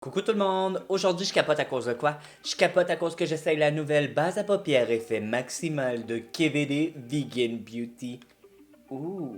Coucou tout le monde! Aujourd'hui, je capote à cause de quoi? Je capote à cause que j'essaye la nouvelle base à paupières effet maximal de KVD Vegan Beauty. Ouh!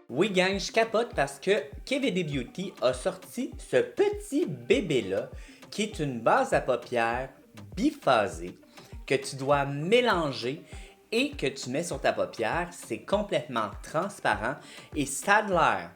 Oui gang, je capote parce que KVD Beauty a sorti ce petit bébé-là qui est une base à paupières biphasée que tu dois mélanger et que tu mets sur ta paupière. C'est complètement transparent et ça a l'air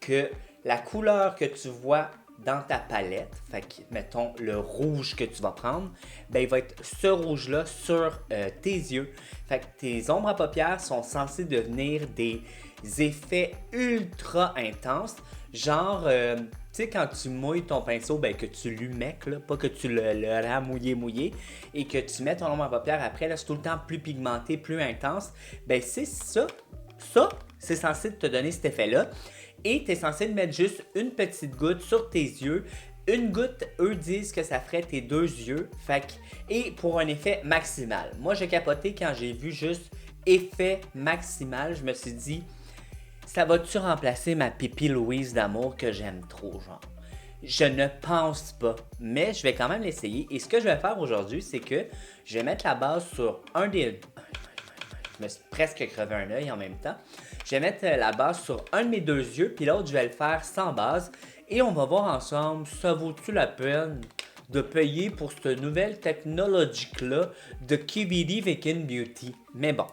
que la couleur que tu vois dans ta palette, fait que mettons le rouge que tu vas prendre, ben il va être ce rouge-là sur tes yeux. Fait que tes ombres à paupières sont censées devenir des effets ultra intenses, genre tu sais, quand tu mouilles ton pinceau, ben que tu l'humectes, là, pas que tu le rends mouillé, et que tu mets ton ombre à paupières après, là, c'est tout le temps plus pigmenté, plus intense. Ben c'est ça. Ça, c'est censé te donner cet effet-là. Et tu es censé te mettre juste une petite goutte sur tes yeux. Une goutte, eux disent que ça ferait tes deux yeux. Et pour un effet maximal. Moi, j'ai capoté quand j'ai vu juste effet maximal. Je me suis dit, ça va-tu remplacer ma Pipi Louise d'amour que j'aime trop, genre? Je ne pense pas, mais je vais quand même l'essayer. Et ce que je vais faire aujourd'hui, c'est que je vais mettre la base sur un des... Je me suis presque crevé un œil en même temps. Je vais mettre la base sur un de mes deux yeux, puis l'autre, je vais le faire sans base. Et on va voir ensemble, ça vaut-tu la peine de payer pour cette nouvelle technologie-là de KVD Vegan Beauty? Mais bon,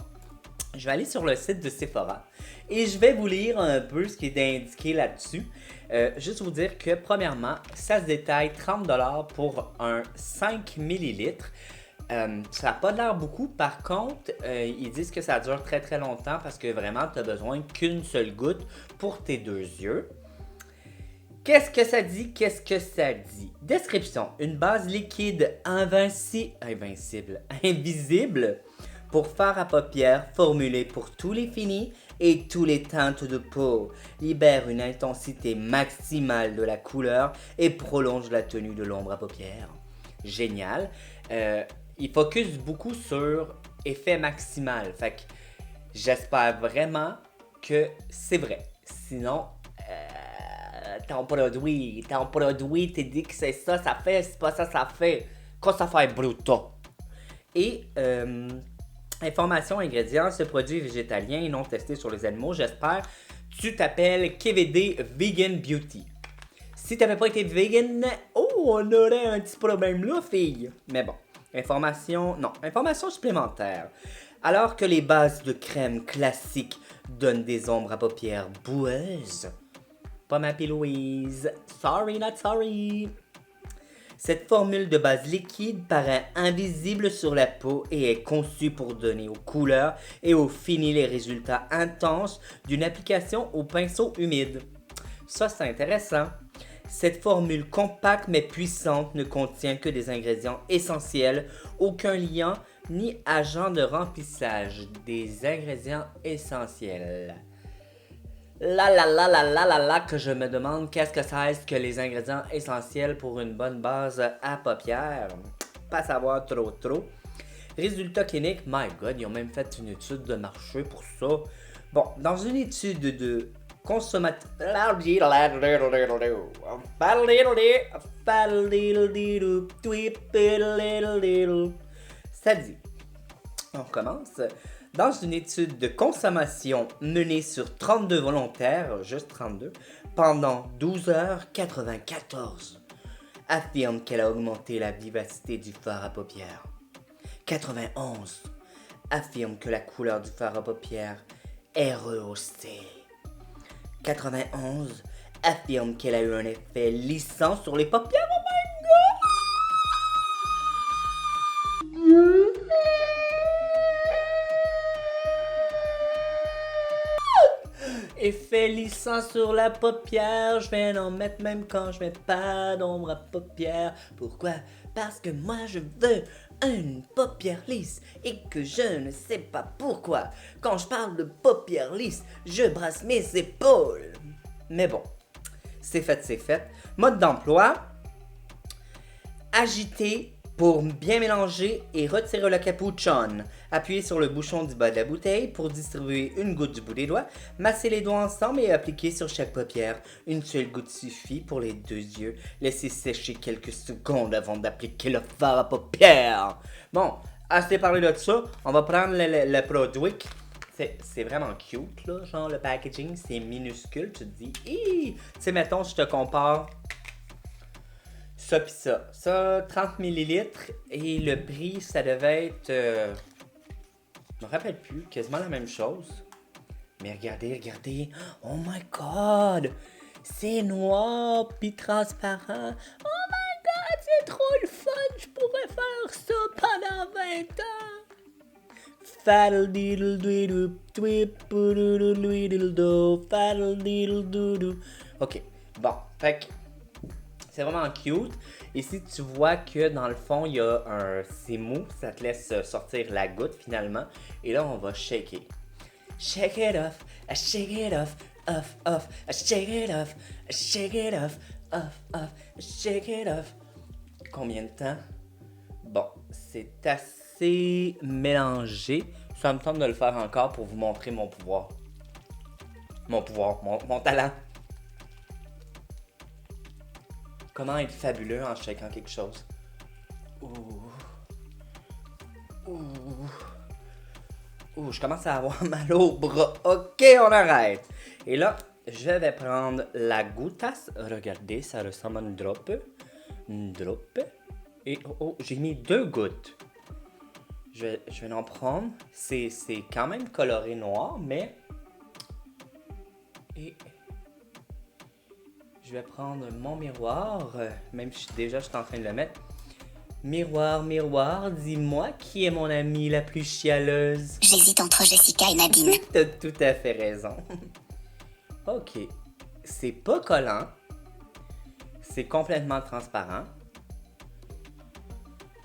je vais aller sur le site de Sephora et je vais vous lire un peu ce qui est indiqué là-dessus. Juste vous dire que, premièrement, ça se détaille 30$ pour un 5 ml. Ça n'a pas l'air beaucoup. Par contre, ils disent que ça dure très très longtemps parce que vraiment, tu n'as besoin qu'une seule goutte pour tes deux yeux. Qu'est-ce que ça dit? Qu'est-ce que ça dit? Description. Une base liquide invisible pour fard à paupières formulée pour tous les finis et tous les teintes de peau. Libère une intensité maximale de la couleur et prolonge la tenue de l'ombre à paupières. Génial. Il focus beaucoup sur effet maximal. Fait que j'espère vraiment que c'est vrai. Sinon, ton produit te dit que c'est ça, ça fait, c'est pas ça, ça fait. Quoi ça fait bruto? Et information ingrédients, ce produit est végétalien et non testé sur les animaux. J'espère tu t'appelles KVD Vegan Beauty. Si t'avais pas été vegan, on aurait un petit problème là, fille. Mais bon, information supplémentaire. Alors que les bases de crème classiques donnent des ombres à paupières boueuses, pas ma Louise, sorry not sorry. Cette formule de base liquide paraît invisible sur la peau et est conçue pour donner aux couleurs et aux finis les résultats intenses d'une application au pinceau humide. Ça, c'est intéressant. Cette formule compacte mais puissante ne contient que des ingrédients essentiels, aucun liant ni agent de remplissage. Des ingrédients essentiels. Que je me demande qu'est-ce que ça est que les ingrédients essentiels pour une bonne base à paupières. Pas savoir trop. Résultat clinique, my god, ils ont même fait une étude de marché pour ça. Bon, dans une étude de consommateur... Ça dit, on commence. Dans une étude de consommation menée sur 32 volontaires, juste 32, pendant 12h94, affirme qu'elle a augmenté la vivacité du fard à paupières. 91 affirme que la couleur du fard à paupières est rehaussée. 91 affirme qu'elle a eu un effet lissant sur les paupières. Oh my god! Effet lissant sur la paupière, je vais en mettre même quand je mets pas d'ombre à paupières. Pourquoi? Parce que moi je veux une paupière lisse et que je ne sais pas pourquoi. Quand je parle de paupière lisse, je brasse mes épaules. Mais bon, c'est fait. Mode d'emploi, agiter pour bien mélanger et retirer le capuchon. Appuyez sur le bouchon du bas de la bouteille pour distribuer une goutte du bout des doigts. Massez les doigts ensemble et appliquez sur chaque paupière. Une seule goutte suffit pour les 2 yeux. Laissez sécher quelques secondes avant d'appliquer le fard à paupières. Bon, assez parlé de ça, on va prendre le produit. C'est vraiment cute, là, genre le packaging, c'est minuscule, tu te dis, tu sais, mettons, je te compare ça pis ça. Ça, 30 ml, et le prix, ça devait être, je me rappelle plus, quasiment la même chose. Mais regardez, oh my god, c'est noir pis transparent. Oh my god, c'est trop le fun, je pourrais faire ça pendant 20 ans. Faddle diddle diddle twip diddle diddle do faddle diddle doodoo. Ok, bon, fait que c'est vraiment cute. Ici, tu vois que dans le fond, il y a c'est mou, ça te laisse sortir la goutte finalement. Et là, on va shaker. Shake it off, I shake it off, off, I shake it off, I shake it off, off, I shake it off. Combien de temps? Bon, c'est assez mélangé. Ça me tente de le faire encore pour vous montrer mon pouvoir. Mon talent. Comment être fabuleux en shakant quelque chose. Je commence à avoir mal au bras. Ok, on arrête. Et là, je vais prendre la goutasse. Regardez, ça ressemble à une drop. Une drop. Et j'ai mis 2 gouttes. Je vais en prendre. C'est quand même coloré noir, mais... Et... Je vais prendre mon miroir, même si je suis en train de le mettre. Miroir, miroir, dis-moi qui est mon amie la plus chialeuse. J'hésite entre Jessica et Nadine. T'as tout à fait raison. Ok. C'est pas collant. C'est complètement transparent.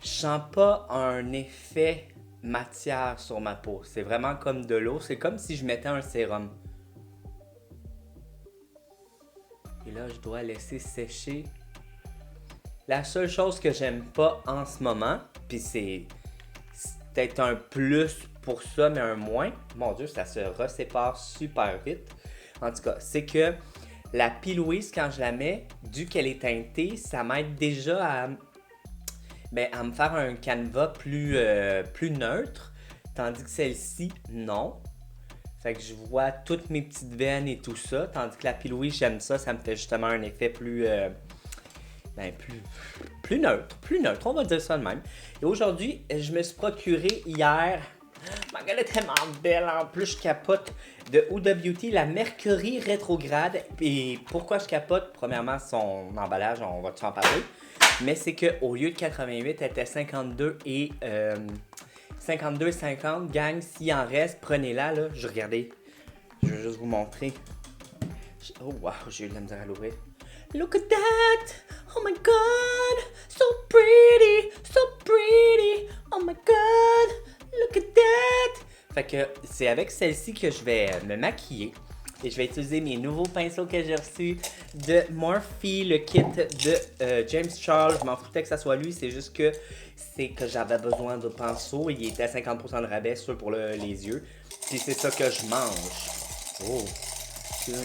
Je sens pas un effet matière sur ma peau. C'est vraiment comme de l'eau. C'est comme si je mettais un sérum. Et là, je dois laisser sécher. La seule chose que j'aime pas en ce moment, puis c'est peut-être un plus pour ça, mais un moins. Mon Dieu, ça se resépare super vite. En tout cas, c'est que la P-Louise, quand je la mets, dû qu'elle est teintée, ça m'aide déjà à me faire un canevas plus neutre. Tandis que celle-ci, non. Fait que je vois toutes mes petites veines et tout ça. Tandis que la P-Louise, j'aime ça. Ça me fait justement un effet plus neutre. Plus neutre, on va dire ça de même. Et aujourd'hui, je me suis procuré hier... Ma gueule est tellement belle, en plus je capote, de Huda Beauty, la Mercury rétrograde. Et pourquoi je capote? Premièrement, son emballage, on va en parler. Mais c'est qu'au lieu de 88, elle était 52 et 52,50. Gang, s'il en reste, prenez-la. Là. Je vais juste vous montrer. Oh wow, j'ai eu de la misère à l'ouvrir. Look at that! Oh my god! So pretty! So pretty! Oh my god! Look at that! Fait que c'est avec celle-ci que je vais me maquiller. Et je vais utiliser mes nouveaux pinceaux que j'ai reçus de Morphe, le kit de James Charles. Je m'en foutais que ça soit lui, c'est juste que j'avais besoin de pinceaux. Il était à 50% de rabais, sûr pour les yeux. Puis c'est ça que je mange. Oh! C'est bien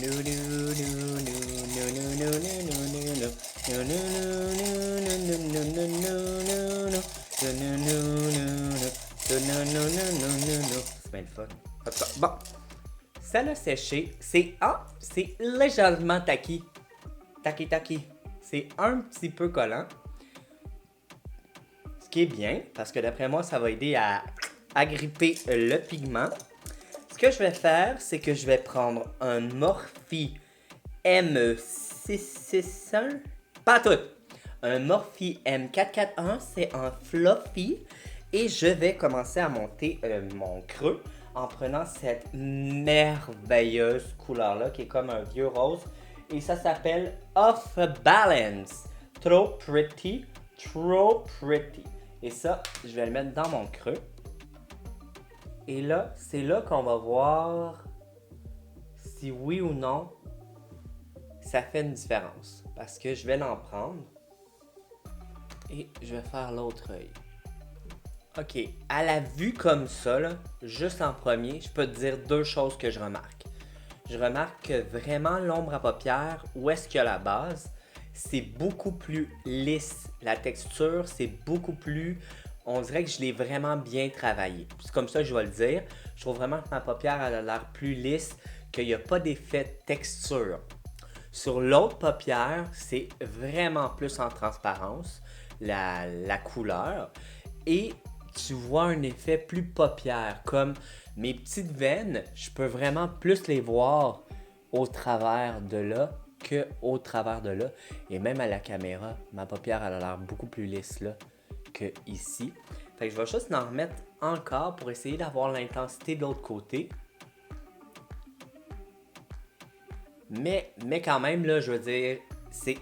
le fun. Bon, ça l'a séché. C'est légèrement tacky. Tacky. C'est un petit peu collant. Ce qui est bien, parce que d'après moi, ça va aider à agripper le pigment. Ce que je vais faire, c'est que je vais prendre un Morphe M661. Pas tout. Un Morphe M441, c'est un fluffy. Et je vais commencer à monter mon creux en prenant cette merveilleuse couleur-là qui est comme un vieux rose. Et ça s'appelle Off Balance. Trop pretty. Et ça, je vais le mettre dans mon creux. Et là, c'est là qu'on va voir si oui ou non ça fait une différence. Parce que je vais l'en prendre et je vais faire l'autre œil. Ok, à la vue comme ça, là, juste en premier, je peux te dire deux choses que je remarque. Je remarque que vraiment l'ombre à paupières, où est-ce qu'il y a la base, c'est beaucoup plus lisse. La texture, c'est beaucoup plus... On dirait que je l'ai vraiment bien travaillé. C'est comme ça que je vais le dire. Je trouve vraiment que ma paupière elle a l'air plus lisse, qu'il n'y a pas d'effet de texture. Sur l'autre paupière, c'est vraiment plus en transparence, la couleur. Et tu vois un effet plus paupière, comme mes petites veines, je peux vraiment plus les voir au travers de là que au travers de là. Et même à la caméra, ma paupière elle a l'air beaucoup plus lisse là que ici. Fait que je vais juste en remettre encore pour essayer d'avoir l'intensité de l'autre côté. Mais quand même, là, je veux dire, c'est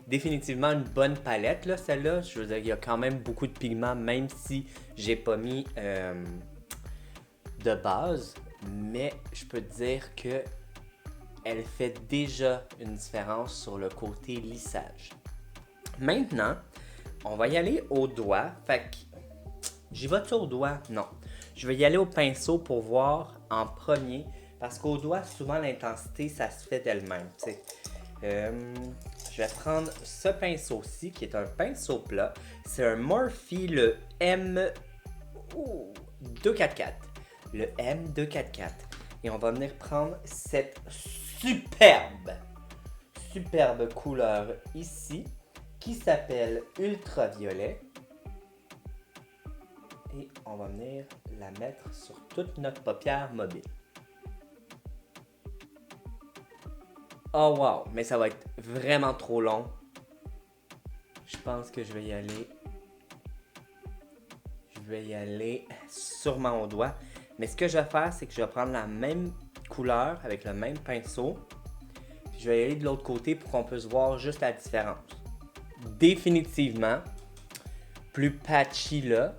définitivement une bonne palette, là, celle-là. Je veux dire, il y a quand même beaucoup de pigments, même si j'ai pas mis de base. Mais je peux te dire que elle fait déjà une différence sur le côté lissage. Maintenant, on va y aller au doigt. Fait que, j'y vais-tu au doigt? Non. Je vais y aller au pinceau pour voir en premier. Parce qu'au doigt, souvent, l'intensité, ça se fait d'elle-même. Je vais prendre ce pinceau-ci, qui est un pinceau plat. C'est un Morphe, le M244. Le M244. Et on va venir prendre cette superbe couleur ici, qui s'appelle Ultraviolet. Et on va venir la mettre sur toute notre paupière mobile. Oh wow, mais ça va être vraiment trop long. Je pense que je vais y aller. Je vais y aller sûrement au doigt. Mais ce que je vais faire, c'est que je vais prendre la même couleur avec le même pinceau. Puis je vais y aller de l'autre côté pour qu'on puisse voir juste la différence. Définitivement, plus patchy là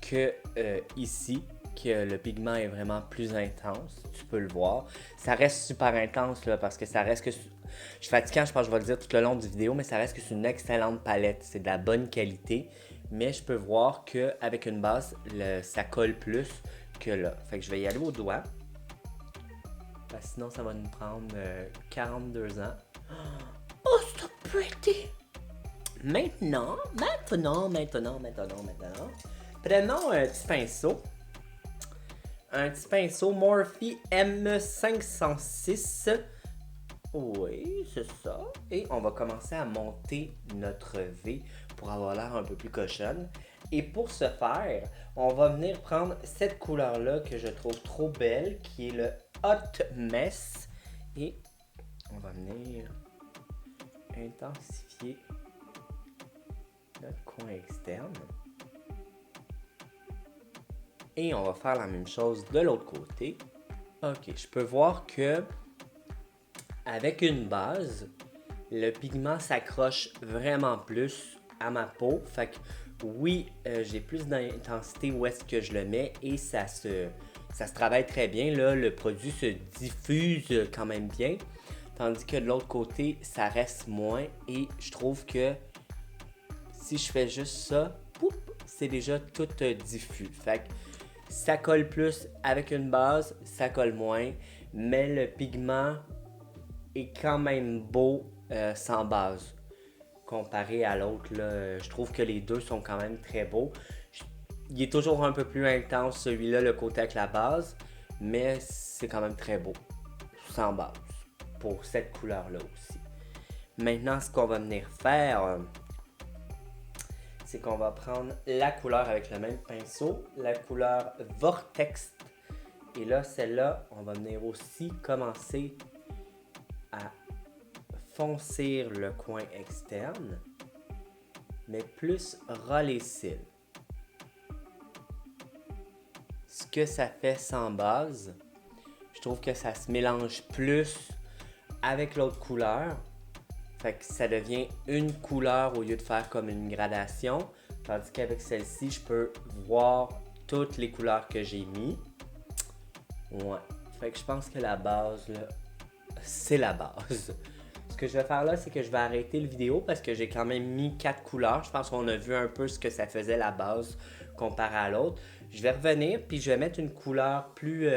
que ici. Que le pigment est vraiment plus intense, tu peux le voir. Ça reste super intense là, parce que ça reste que... Je suis fatiguant, je pense que je vais le dire tout le long du vidéo, mais ça reste que c'est une excellente palette. C'est de la bonne qualité, mais je peux voir qu'avec une base, ça colle plus que là. Fait que je vais y aller au doigt. Parce que sinon, ça va nous prendre 42 ans. Oh, so pretty! Maintenant, prenons un petit pinceau. Un petit pinceau Morphe M506. Oui, c'est ça. Et on va commencer à monter notre V pour avoir l'air un peu plus cochonne. Et pour ce faire, on va venir prendre cette couleur-là que je trouve trop belle, qui est le Hot Mess. Et on va venir intensifier notre coin externe. Et on va faire la même chose de l'autre côté. Ok, je peux voir que avec une base, le pigment s'accroche vraiment plus à ma peau. Fait que oui, j'ai plus d'intensité où est-ce que je le mets et ça se travaille très bien. Là, le produit se diffuse quand même bien. Tandis que de l'autre côté, ça reste moins. Et je trouve que si je fais juste ça, c'est déjà tout diffus. Fait que ça colle plus avec une base, ça colle moins, mais le pigment est quand même beau sans base. Comparé à l'autre, là, je trouve que les deux sont quand même très beaux. Il est toujours un peu plus intense celui-là, le côté avec la base, mais c'est quand même très beau, sans base, pour cette couleur-là aussi. Maintenant, ce qu'on va venir faire... c'est qu'on va prendre la couleur avec le même pinceau, la couleur Vortex. Et là, celle-là, on va venir aussi commencer à foncir le coin externe, mais plus ras les cils. Ce que ça fait sans base, je trouve que ça se mélange plus avec l'autre couleur. Fait que ça devient une couleur au lieu de faire comme une gradation. Tandis qu'avec celle-ci, je peux voir toutes les couleurs que j'ai mis. Ouais. Fait que je pense que la base, là, c'est la base. Ce que je vais faire là, c'est que je vais arrêter le vidéo parce que j'ai quand même mis 4 couleurs. Je pense qu'on a vu un peu ce que ça faisait la base comparé à l'autre. Je vais revenir puis je vais mettre une couleur plus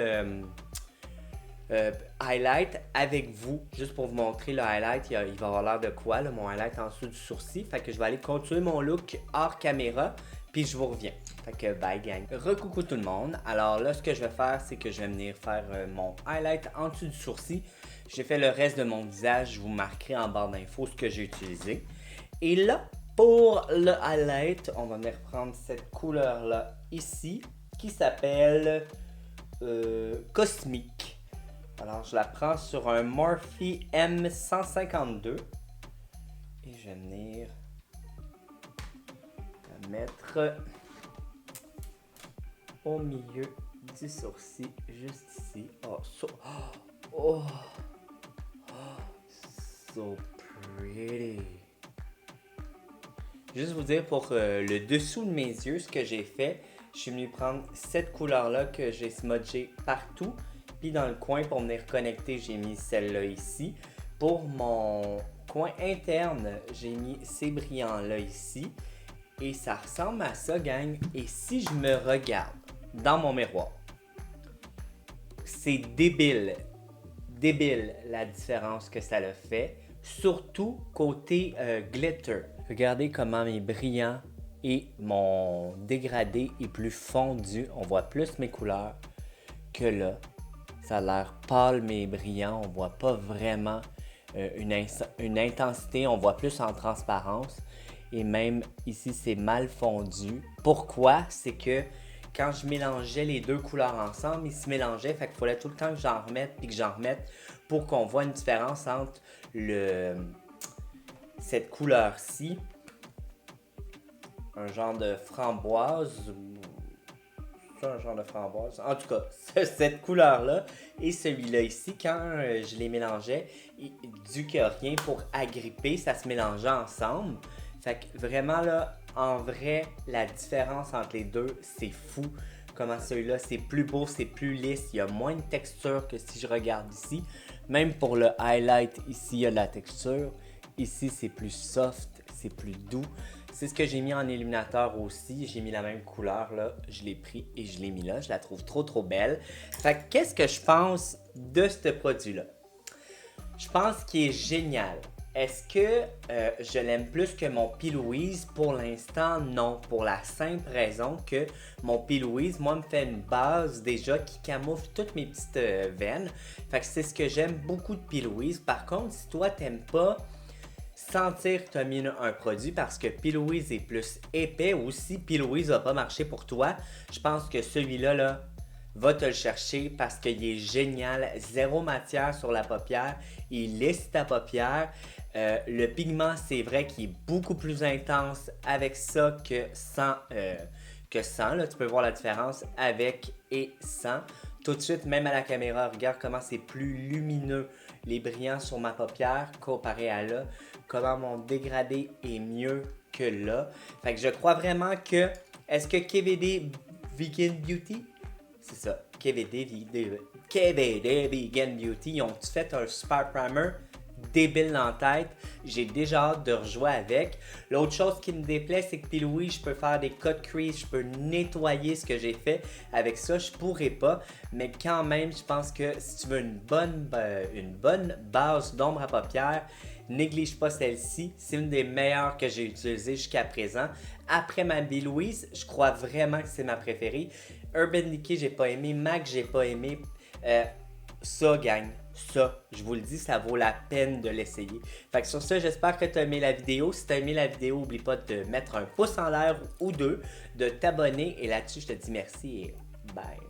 highlight avec vous, juste pour vous montrer le highlight. Il va avoir l'air de quoi, là, mon highlight en dessous du sourcil. Fait que je vais aller continuer mon look hors caméra puis je vous reviens. Fait que bye gang. Recoucou tout le monde. Alors là, ce que je vais faire, c'est que je vais venir faire mon highlight en dessous du sourcil. J'ai fait le reste de mon visage. Je vous marquerai en barre d'infos ce que j'ai utilisé. Et là, pour le highlight, on va venir prendre cette couleur-là ici qui s'appelle Cosmique. Alors, je la prends sur un Morphe M152. Et je vais venir la mettre au milieu du sourcil, juste ici. Oh, so pretty. Juste vous dire pour le dessous de mes yeux, ce que j'ai fait, je suis venu prendre cette couleur-là que j'ai smudgée partout. Puis dans le coin, pour venir connecter, j'ai mis celle-là ici. Pour mon coin interne, j'ai mis ces brillants-là ici. Et ça ressemble à ça, gang. Et si je me regarde dans mon miroir, c'est débile la différence que ça le fait. Surtout côté glitter. Regardez comment mes brillants et mon dégradé est plus fondu. On voit plus mes couleurs que là. Ça a l'air pâle mais brillant. On voit pas vraiment une intensité. On voit plus en transparence. Et même ici, c'est mal fondu. Pourquoi? C'est que quand je mélangeais les deux couleurs ensemble, ils se mélangeaient. Fait qu'il fallait tout le temps que j'en remette puis que j'en remette pour qu'on voit une différence entre cette couleur-ci, un genre de framboise, c'est un genre de framboise, en tout cas, cette couleur-là et celui-là ici, quand je les mélangeais, dû qu'il n'y a rien pour agripper, ça se mélangeait ensemble. Fait que vraiment là, en vrai, la différence entre les deux, c'est fou. Comment celui-là, c'est plus beau, c'est plus lisse, il y a moins de texture que si je regarde ici. Même pour le highlight, ici, il y a de la texture. Ici, c'est plus soft, c'est plus doux. C'est ce que j'ai mis en illuminateur aussi. J'ai mis la même couleur là, je l'ai pris et je l'ai mis là. Je la trouve trop belle. Fait que qu'est-ce que je pense de ce produit-là? Je pense qu'il est génial. Est-ce que je l'aime plus que mon P. Louise? Pour l'instant, non. Pour la simple raison que mon P. Louise, moi, me fait une base déjà qui camoufle toutes mes petites veines. Fait que c'est ce que j'aime beaucoup de P. Louise. Par contre, si toi, t'aimes pas sentir que tu as mis un produit parce que P. Louise est plus épais ou si P. Louise va pas marcher pour toi, je pense que celui-là, là, va te le chercher parce qu'il est génial. Zéro matière sur la paupière. Il lisse ta paupière. Le pigment, c'est vrai qu'il est beaucoup plus intense avec ça que sans. Là, tu peux voir la différence avec et sans. Tout de suite, même à la caméra, regarde comment c'est plus lumineux. Les brillants sur ma paupière comparé à là. Comment mon dégradé est mieux que là. Fait que je crois vraiment que... Est-ce que KVD Vegan Beauty? C'est ça, KVD Vegan Beauty, ils ont fait un super primer débile dans la tête. J'ai déjà hâte de rejouer avec. L'autre chose qui me déplaît, c'est que P. Louise, je peux faire des cut crease, je peux nettoyer ce que j'ai fait. Avec ça, je pourrais pas. Mais quand même, je pense que si tu veux une bonne base d'ombre à paupières, néglige pas celle-ci. C'est une des meilleures que j'ai utilisées jusqu'à présent. Après ma P. Louise, je crois vraiment que c'est ma préférée. Urban Decay, j'ai pas aimé. MAC, j'ai pas aimé. Ça, gang, ça, je vous le dis, ça vaut la peine de l'essayer. Fait que sur ça, j'espère que tu as aimé la vidéo. Si tu as aimé la vidéo, n'oublie pas de mettre un pouce en l'air ou deux, de t'abonner. Et là-dessus, je te dis merci et bye.